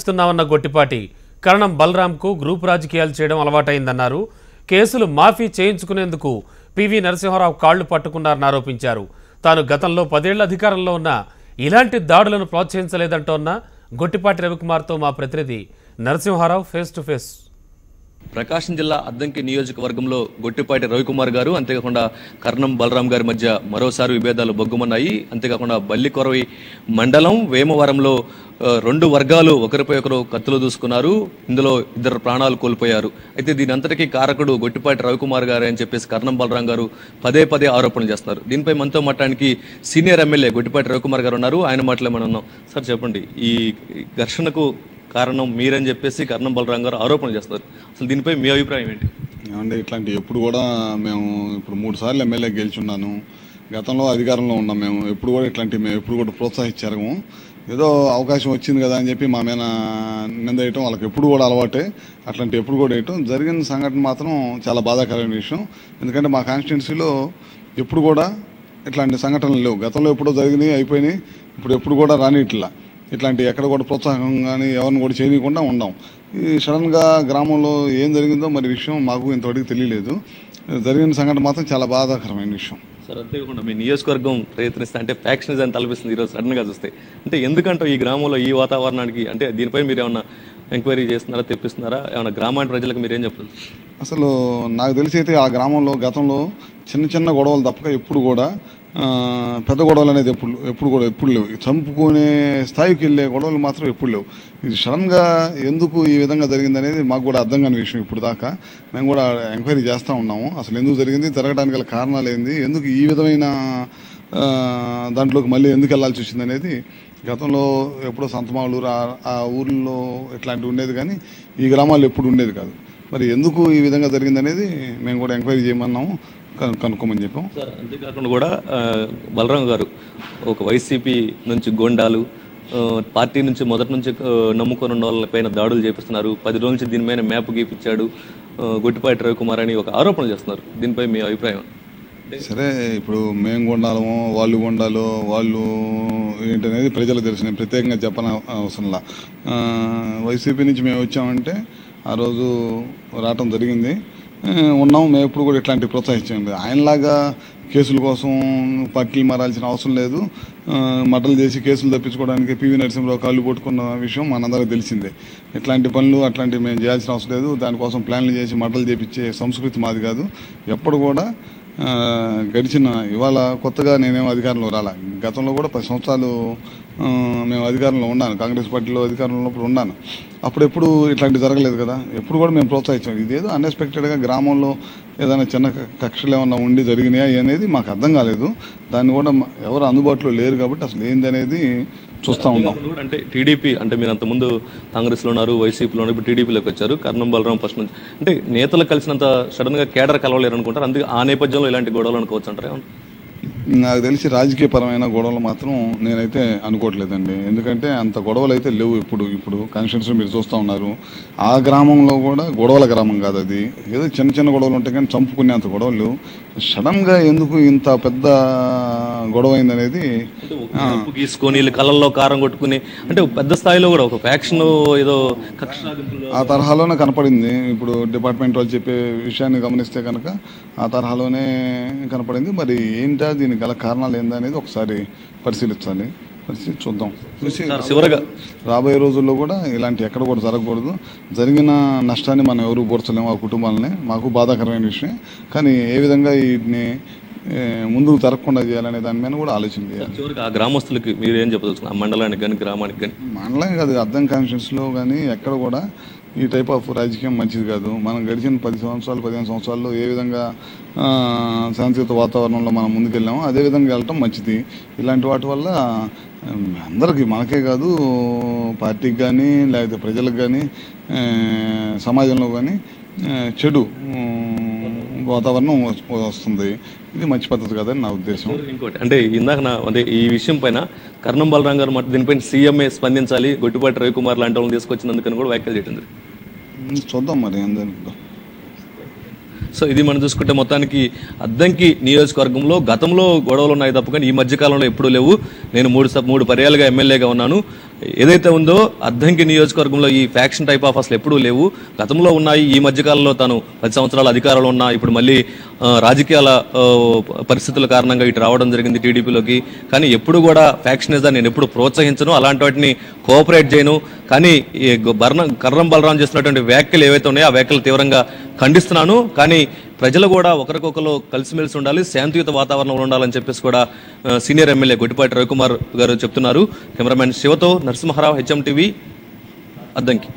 తీస్తున్నామన్న గొట్టిపాటి కరణం బలరాంకు group రాజకీయాలు చేయడం అలవాటైందన్నారు. కేసులు మాఫీ చేయించుకునేందుకు పివి నరసింహారావు కాళ్లు పట్టుకున్నారని ఆరోపించారు. తాను గతంలో 10 ఏళ్ల అధికారంలో ఉన్న ఇలాంటి దాడులను ప్రోత్సహించలేదంటోన్న గొట్టిపాటి రవికుమార్తో మా ప్రతినిధి నరసింహారావు ఫేస్ టు ఫేస్. ప్రకాశం జిల్లా అద్దంకి నియోజకవర్గంలో గొట్టిపాటి రవికుమార్ గారు అంతేకాకుండా కర్ణం బలరాం గారి మధ్య మరోసారి విభేదాలు బొగ్గుమన్నాయి. అంతేకాకుండా బల్లికొరవి మండలం వేమవరంలో 2 వర్గాలు ఒకరిపై ఒకరు కత్తులు దూసుకున్నారు. ఇందులో 2 ప్రాణాలు కోల్పోయారు. అయితే దీని అంతటికీ కారకుడు గొట్టిపాటి రవికుమార్ గారు అని చెప్పేసి కర్ణం బలరాం గారు పదే ఆరోపణలు చేస్తున్నారు. దీనిపై మనతో మాట్లాడడానికి సీనియర్ ఎమ్మెల్యే గొట్టిపాటి రవికుమార్ గారు ఉన్నారు. ఆయన మాటలే మనం ఉన్నాం. సార్ చెప్పండి, ఈ ఘర్షణకు కారణం మీరని చెప్పేసి కర్ణం బలరాం గారు ఆరోపణలు చేస్తారు. అసలు దీనిపై మీ అభిప్రాయం ఏంటి? ఏమంటే ఇట్లాంటి ఎప్పుడు కూడా మేము ఇప్పుడు 3 సార్లు ఎమ్మెల్యే గెలిచున్నాను. గతంలో అధికారంలో ఉన్నాం. మేము ఎప్పుడు కూడా ఇట్లాంటివి మేము ఎప్పుడు కూడా ప్రోత్సహించారు. ఏదో అవకాశం వచ్చింది కదా అని చెప్పి మా మీద నిందేయటం వాళ్ళకి ఎప్పుడు కూడా అలవాటే. అట్లాంటి ఎప్పుడు కూడా వేయటం జరిగిన సంఘటన మాత్రం చాలా బాధాకరమైన విషయం. ఎందుకంటే మా కాన్స్టిట్యున్సీలో ఎప్పుడు కూడా ఇట్లాంటి సంఘటనలు లేవు. గతంలో ఎప్పుడో జరిగినాయి, అయిపోయినాయి. ఇప్పుడు ఎప్పుడు కూడా రాని ఇట్లాంటి ఎక్కడ కూడా ప్రోత్సాహం కానీ ఎవరిని కూడా చేయకుండా ఉన్నాం. ఈ సడన్గా గ్రామంలో ఏం జరిగిందో మరి విషయం మాకు ఇంతవరకు తెలియలేదు. జరిగిన సంఘటన మాత్రం చాలా బాధాకరమైన విషయం. సార్ అంతేకాకుండా మీ నియోజకవర్గం ప్రయత్నిస్తే అంటే ఫ్యాక్షనిజం తలపిస్తుంది ఈరోజు సడన్గా చూస్తే. అంటే ఎందుకంటే ఈ గ్రామంలో ఈ వాతావరణానికి అంటే దీనిపై మీరు ఏమన్నా ఎంక్వైరీ చేస్తున్నారా, తెప్పిస్తున్నారా? ఏమన్నా గ్రామాంటి ప్రజలకు మీరేం చెప్తారు? అసలు నాకు తెలిసి అయితే ఆ గ్రామంలో గతంలో చిన్న గొడవలు తప్పక ఎప్పుడు కూడా పెద్ద గొడవలు అనేది ఎప్పుడు లేవు. చంపుకునే స్థాయికి వెళ్ళే గొడవలు మాత్రం ఎప్పుడు లేవు. ఇది సడన్గా ఎందుకు ఈ విధంగా జరిగింది అనేది మాకు కూడా అర్థం కాని విషయం. ఇప్పుడు దాకా మేము కూడా ఎంక్వైరీ చేస్తూ ఉన్నాము. అసలు ఎందుకు జరిగింది, జరగడానికి గల కారణాలు ఏంది, ఎందుకు ఈ విధమైన దాంట్లోకి మళ్ళీ ఎందుకు వెళ్ళాల్సి వచ్చింది అనేది గతంలో ఎప్పుడో సంతమాలూరు ఆ ఊర్లో ఇట్లాంటివి ఉండేది, కానీ ఈ గ్రామాల్లో ఎప్పుడు ఉండేది కాదు. మరి ఎందుకు ఈ విధంగా జరిగింది అనేది మేము కూడా ఎంక్వైరీ చేయమన్నాము, కనుక్కోమని చెప్పాం. సార్ అంతేకాకుండా కూడా బలరాం గారు ఒక వైసీపీ నుంచి గోండాలు పార్టీ నుంచి మొదటి నుంచి నమ్ముకొని ఉన్న వాళ్ళపైన దాడులు చేపిస్తున్నారు. 10 రోజుల నుంచి దీని మీద మ్యాప్ గీపించాడు గొట్టిపాటి రవికుమార్ అని ఒక ఆరోపణ చేస్తున్నారు. దీనిపై మీ అభిప్రాయం? సరే, ఇప్పుడు మేము కొండాలమో వాళ్ళు కొండాలో వాళ్ళు ఏంటనేది ప్రజలకు తెలుసు. నేను ప్రత్యేకంగా చెప్పని అవసరంలా. వైసీపీ నుంచి మేము వచ్చామంటే ఆ రోజు రావటం జరిగింది, ఉన్నాము. మేము ఎప్పుడు కూడా ఇట్లాంటి ప్రోత్సహించండి. ఆయనలాగా కేసుల కోసం పార్టీలు మారాల్సిన అవసరం లేదు. మటలు చేసి కేసులు తప్పించుకోవడానికి పివి నరసింహారావు కాళ్ళు పట్టుకున్న విషయం మనందరికీ తెలిసిందే. ఇట్లాంటి పనులు అట్లాంటివి మేము చేయాల్సిన అవసరం లేదు. దానికోసం ప్లాన్లు చేసి మటలు చేపించే సంస్కృతి మాది కాదు. ఎప్పుడు కూడా గడిచిన ఇవాళ కొత్తగా నేనేమో అధికారంలో రాలా. గతంలో కూడా 10 సంవత్సరాలు మేము అధికారంలో ఉన్నాను. కాంగ్రెస్ పార్టీలో అధికారంలో ఉన్నప్పుడు ఉన్నాను. అప్పుడెప్పుడు ఇట్లాంటివి జరగలేదు కదా. ఎప్పుడు కూడా మేము ప్రోత్సహించాం. ఇదేదో అన్ఎక్స్పెక్టెడ్గా గ్రామంలో ఏదైనా చిన్న కక్షలు ఏమన్నా ఉండి జరిగినాయా అనేది మాకు అర్థం కాలేదు. దాన్ని కూడా ఎవరు అందుబాటులో లేరు కాబట్టి అసలు ఏంది అనేది చూస్తూ ఉన్నాం. అంటే టీడీపీ అంటే మీరు అంతకుముందు కాంగ్రెస్లో ఉన్నారు, వైసీపీలో ఉన్నారు, ఇప్పుడు టీడీపీలోకి వచ్చారు. కర్ణం బలరాం ఫస్ట్ నుంచి అంటే నేతలు కలిసినంత సడన్గా కేడర్ కలవలేరు అనుకుంటారు. అందుకే ఆ నేపథ్యంలో ఇలాంటి గొడవలు అనుకోవచ్చు అంటారు. నాకు తెలిసి రాజకీయపరమైన గొడవలు మాత్రం నేనైతే అనుకోవట్లేదండి. ఎందుకంటే అంత గొడవలు అయితే లేవు. ఇప్పుడు కాన్స్టిట్యున్సీ మీరు చూస్తూ ఉన్నారు. ఆ గ్రామంలో కూడా గొడవల గ్రామం కాదు అది. ఏదో చిన్న గొడవలు ఉంటాయి కానీ చంపుకునేంత గొడవలు లేవు. సడన్గా ఎందుకు ఇంత పెద్ద గొడవ అయిందనేది గీసుకొని కళ్ళల్లో కారం కొట్టుకుని అంటే పెద్ద స్థాయిలో కూడా ఒక ఫ్యాక్షన్ ఏదో ఆ తరహాలోనే కనపడింది. ఇప్పుడు డిపార్ట్మెంట్ వాళ్ళు చెప్పే విషయాన్ని గమనిస్తే కనుక ఆ తరహాలోనే కనపడింది. మరి ఏంటా దీనికి గల కారణాలు ఏందనేది ఒకసారి పరిశీలించాలి. చూద్దాం. చివరగా రాబోయే రోజుల్లో కూడా ఇలాంటి ఎక్కడ కూడా జరగకూడదు. జరిగిన నష్టాన్ని మనం ఎవరు పోర్చలేము. ఆ కుటుంబాలని మాకు బాధాకరమైన విషయం. కానీ ఏ విధంగా వీటిని ముందుకు జరగకుండా చేయాలనే దాని మీద కూడా ఆలోచన చేయాలి. చివరికి ఆ గ్రామస్తులకి మీరు ఏం చెప్పదలుచుకున్నారు? ఆ మండలానికి కానీ గ్రామానికి కానీ? మండలం కాదు, అద్దం కాన్స్టిట్యున్సీలో కానీ ఎక్కడ కూడా ఈ టైప్ ఆఫ్ రాజకీయం మంచిది కాదు. మనం గడిచిన 10 సంవత్సరాలు 15 సంవత్సరాల్లో ఏ విధంగా శాంతియుత వాతావరణంలో మనం ముందుకెళ్ళామో అదేవిధంగా వెళ్ళటం మంచిది. ఇలాంటి వాటి వల్ల అందరికీ, మనకే కాదు, పార్టీకి కానీ లేకపోతే ప్రజలకు కానీ సమాజంలో కానీ చెడు వాతావరణం వస్తుంది. ఇది మంచి పద్ధతి కాదని నా ఉద్దేశం. ఇంకోటి అంటే ఇందాక అంటే ఈ విషయం పైన కర్ణం బలరాం గారు మాట దీనిపైన సీఎంఏ స్పందించాలి, గొట్టిపాటి రవికుమార్ లాంటి వాళ్ళని తీసుకొచ్చినందుకని కూడా వ్యాఖ్యలు చేయడం. చూద్దాం మరి అందరికీ. సో ఇది మనం చూసుకుంటే మొత్తానికి అద్దంకి నియోజకవర్గంలో గతంలో గొడవలు ఉన్నాయి తప్ప కానీ ఈ మధ్యకాలంలో ఎప్పుడూ లేవు. నేను మూడు పర్యాలుగా ఎమ్మెల్యేగా ఉన్నాను. ఏదైతే ఉందో అద్దంకి నియోజకవర్గంలో ఈ ఫ్యాక్షన్ టైప్ ఆఫ్ అసలు ఎప్పుడూ లేవు. గతంలో ఉన్నాయి. ఈ మధ్యకాలంలో తాను 10 సంవత్సరాల అధికారంలో ఉన్నా ఇప్పుడు మళ్ళీ రాజకీయాల పరిస్థితుల కారణంగా ఇటు రావడం జరిగింది టీడీపీలోకి. కానీ ఎప్పుడు కూడా ఫ్యాక్షనిజం నేను ఎప్పుడు ప్రోత్సహించను, అలాంటి వాటిని కోఆపరేట్ చేయను. కానీ ఈ కర్ణం బలరాం చేస్తున్నటువంటి వ్యాఖ్యలు ఏవైతే ఉన్నాయో ఆ వ్యాఖ్యలు తీవ్రంగా ఖండిస్తున్నాను. కానీ ప్రజలు కూడా ఒకరికొకరు కలిసిమెలిసి ఉండాలి, శాంతియుత వాతావరణంలో ఉండాలని చెప్పేసి కూడా సీనియర్ ఎమ్మెల్యే గొట్టిపాటి రవికుమార్ గారు చెప్తున్నారు. కెమెరామెన్ శివతో నరసింహారావు, HM టీవీ, అద్దంకి.